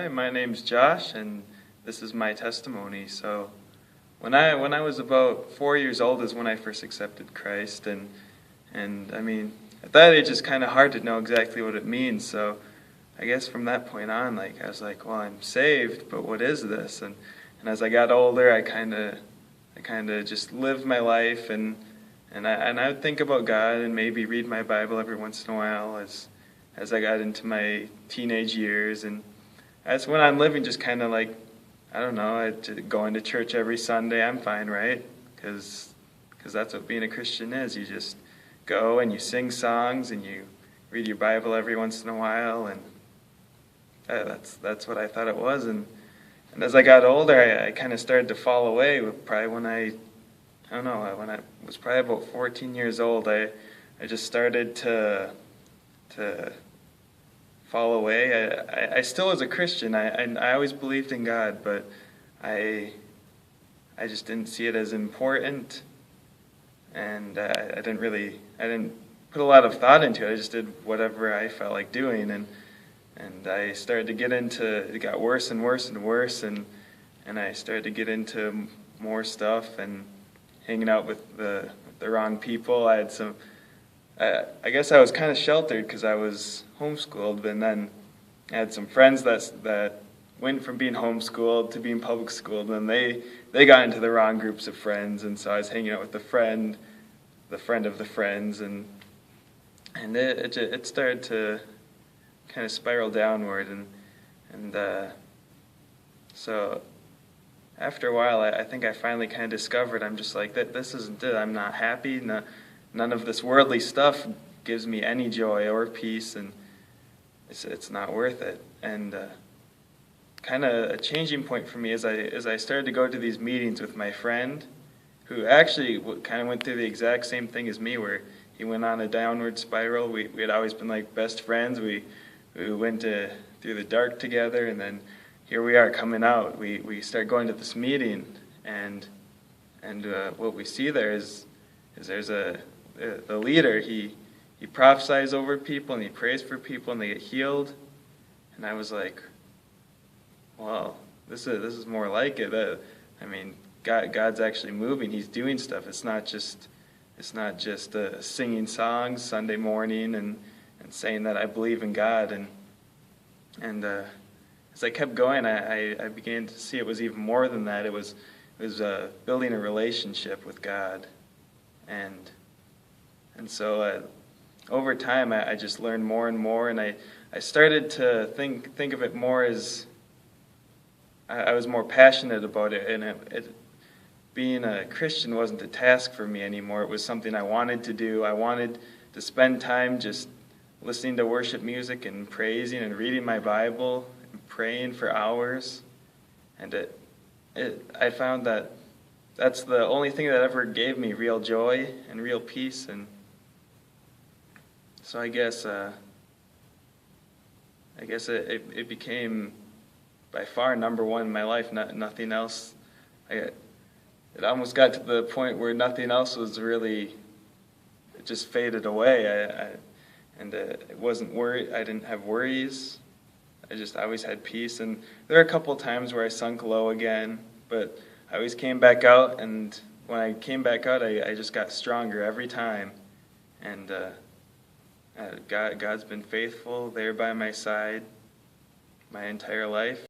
Hi, my name's Josh, and this is my testimony. So, when I was about 4 years old is when I first accepted Christ, and I mean, at that age, it's kind of hard to know exactly what it means. So, I guess from that point on, I was like, well, I'm saved, but what is this? And as I got older, I kind of just lived my life, and I would think about God and maybe read my Bible every once in a while as I got into my teenage years, and I just went on living just kind of like, I don't know, going to church every Sunday. I'm fine, right? Because that's what being a Christian is. You just go and you sing songs and you read your Bible every once in a while, and that's what I thought it was. And as I got older, I kind of started to fall away. Probably when I don't know, when I was probably about 14 years old, I just started to fall away. I still was a Christian. I always believed in God, but I just didn't see it as important, and I didn't put a lot of thought into it. I just did whatever I felt like doing, and I started to get into it. Got worse and worse and worse, and I started to get into more stuff and hanging out with the wrong people. I had some. I guess I was kind of sheltered because I was homeschooled, and then I had some friends that went from being homeschooled to being public schooled, and they got into the wrong groups of friends, and so I was hanging out with the friend of the friends, and it started to kind of spiral downward, and so after a while, I think I finally kind of discovered I'm just like, this isn't it. I'm not happy. None of this worldly stuff gives me any joy or peace, and it's not worth it. And kind of a changing point for me as I started to go to these meetings with my friend, who actually kind of went through the exact same thing as me, where he went on a downward spiral. We had always been like best friends. We went through the dark together, and then here we are coming out. We start going to this meeting, and what we see there is there's the leader, he prophesies over people and he prays for people and they get healed, and I was like, well, this is more like it. I mean, God's actually moving. He's doing stuff. It's not just singing songs Sunday morning and saying that I believe in God, and as I kept going, I began to see it was even more than that. It was building a relationship with God, and so over time, I just learned more and more, and I started to think of it more as I was more passionate about it, and being a Christian wasn't a task for me anymore. It was something I wanted to do. I wanted to spend time just listening to worship music and praising and reading my Bible and praying for hours, and I found that that's the only thing that ever gave me real joy and real peace. And so I guess it became by far number one in my life. Nothing else. It almost got to the point where nothing else was really. It just faded away. It wasn't worry. I didn't have worries. I always had peace. And there were a couple times where I sunk low again, but I always came back out. And when I came back out, I just got stronger every time. And God's been faithful there by my side my entire life.